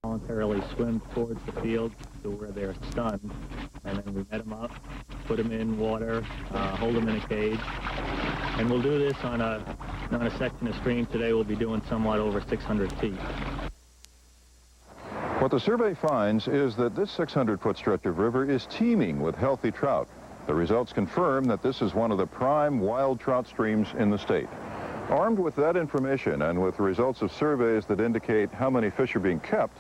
voluntarily swim towards the field to where they're stunned, and then we net them up, put them in water, hold them in a cage, and we'll do this on a section of stream. Today we'll be doing somewhat over 600 feet. What the survey finds is that this 600-foot stretch of river is teeming with healthy trout. The results confirm that this is one of the prime wild trout streams in the state. Armed with that information and with the results of surveys that indicate how many fish are being kept,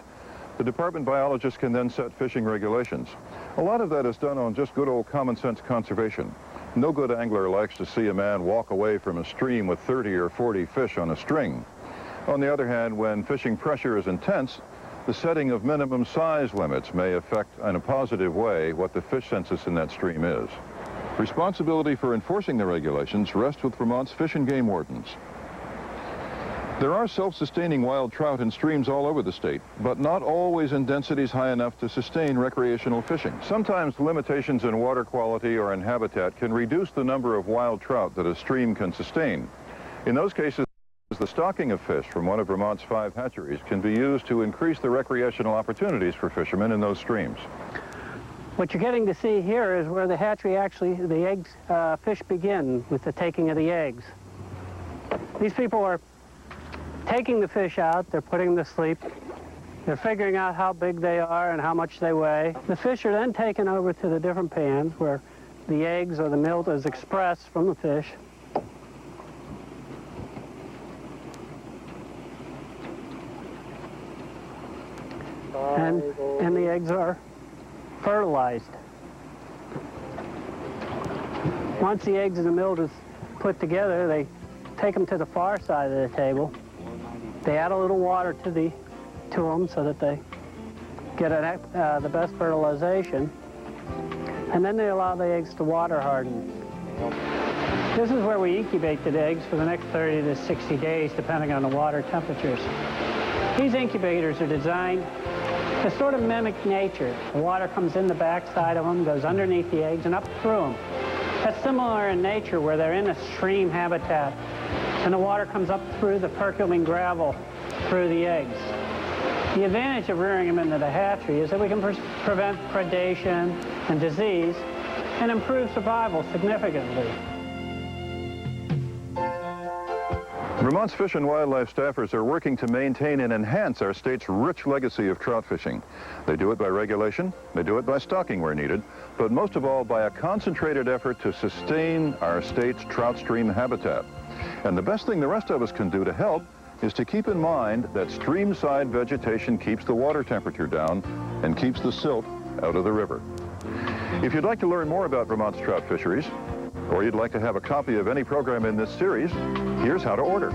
the department biologists can then set fishing regulations. A lot of that is done on just good old common sense conservation. No good angler likes to see a man walk away from a stream with 30 or 40 fish on a string. On the other hand, when fishing pressure is intense, the setting of minimum size limits may affect in a positive way what the fish census in that stream is. Responsibility for enforcing the regulations rests with Vermont's fish and game wardens. There are self-sustaining wild trout in streams all over the state, but not always in densities high enough to sustain recreational fishing. Sometimes limitations in water quality or in habitat can reduce the number of wild trout that a stream can sustain. In those cases, the stocking of fish from one of Vermont's 5 hatcheries can be used to increase the recreational opportunities for fishermen in those streams. What you're getting to see here is where the hatchery actually, the eggs, fish begin with the taking of the eggs. These people are taking the fish out, they're putting them to sleep, they're figuring out how big they are and how much they weigh. The fish are then taken over to the different pans where the eggs or the milk is expressed from the fish. And the eggs are fertilized. Once the eggs and the milk is put together, they take them to the far side of the table. They add a little water to them so that they get the best fertilization. And then they allow the eggs to water harden. This is where we incubate the eggs for the next 30 to 60 days, depending on the water temperatures. These incubators are designed to sort of mimic nature. The water comes in the backside of them, goes underneath the eggs and up through them. That's similar in nature where they're in a stream habitat and the water comes up through the percolating gravel through the eggs. The advantage of rearing them into the hatchery is that we can prevent predation and disease and improve survival significantly. Vermont's Fish and Wildlife staffers are working to maintain and enhance our state's rich legacy of trout fishing. They do it by regulation, they do it by stocking where needed, but most of all by a concentrated effort to sustain our state's trout stream habitat. And the best thing the rest of us can do to help is to keep in mind that stream-side vegetation keeps the water temperature down and keeps the silt out of the river. If you'd like to learn more about Vermont's trout fisheries, or you'd like to have a copy of any program in this series, here's how to order.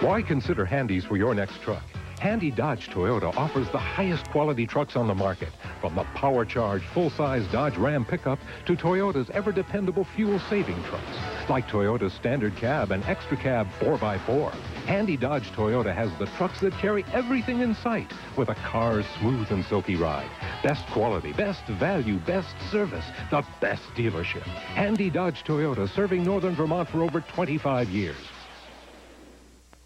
Why consider Handy's for your next truck? Handy Dodge Toyota offers the highest quality trucks on the market, from the power-charged full-size Dodge Ram pickup to Toyota's ever-dependable fuel-saving trucks, like Toyota's Standard Cab and Extra Cab 4x4. Handy Dodge Toyota has the trucks that carry everything in sight with a car's smooth and silky ride. Best quality, best value, best service, the best dealership. Handy Dodge Toyota, serving northern Vermont for over 25 years.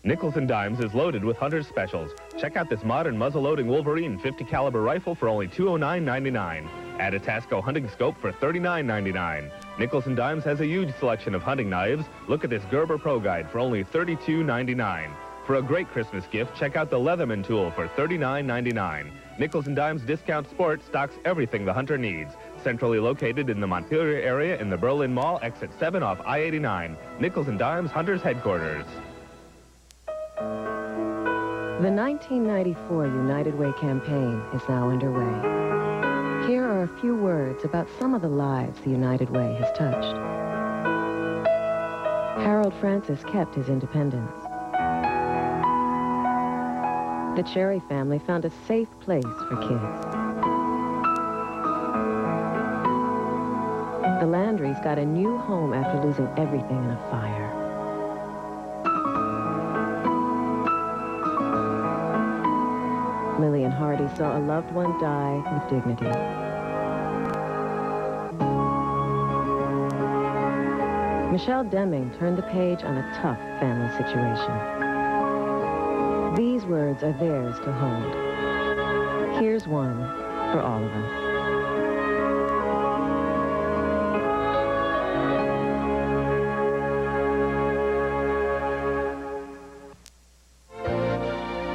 Nickels and Dimes is loaded with Hunter's specials. Check out this modern muzzle-loading Wolverine 50 caliber rifle for only $209.99. Add a Tasco hunting scope for $39.99. Nickels and Dimes has a huge selection of hunting knives. Look at this Gerber Pro Guide for only $32.99. For a great Christmas gift, check out the Leatherman tool for $39.99. Nickels and Dimes Discount Sport stocks everything the hunter needs. Centrally located in the Montpelier area in the Berlin Mall, exit 7 off I-89. Nickels and Dimes Hunter's headquarters. The 1994 United Way campaign is now underway. Here are a few words about some of the lives the United Way has touched. Harold Francis kept his independence. The Cherry family found a safe place for kids. The Landrys got a new home after losing everything in a fire. Lillian Hardy saw a loved one die with dignity. Michelle Deming turned the page on a tough family situation. These words are theirs to hold. Here's one for all of us.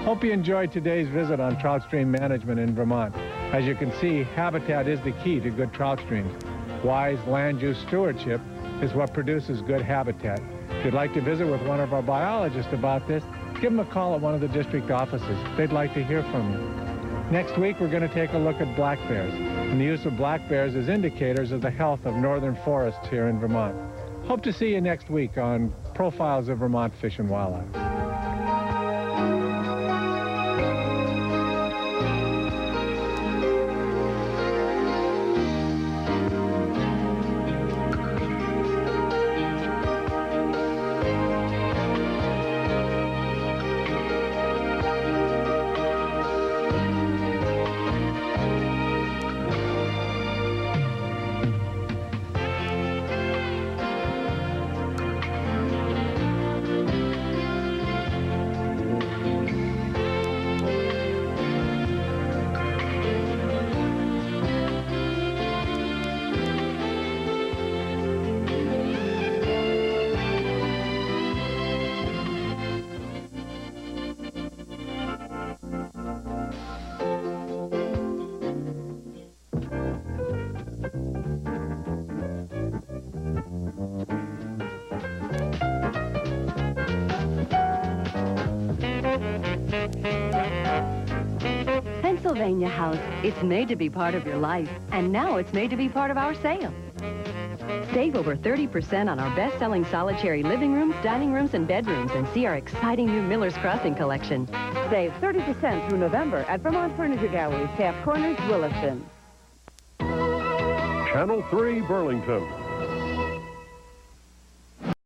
Hope you enjoyed today's visit on trout stream management in Vermont. As you can see, habitat is the key to good trout streams. Wise land use stewardship is what produces good habitat. If you'd like to visit with one of our biologists about this, give them a call at one of the district offices. They'd like to hear from you. Next week, we're going to take a look at black bears and the use of black bears as indicators of the health of northern forests here in Vermont. Hope to see you next week on Profiles of Vermont Fish and Wildlife. Pennsylvania House. It's made to be part of your life, and now it's made to be part of our sale. Save over 30% on our best-selling solid cherry living rooms, dining rooms, and bedrooms, and see our exciting new Miller's Crossing collection. Save 30% through November at Vermont Furniture Gallery, Taft Corners, Williston. Channel 3, Burlington.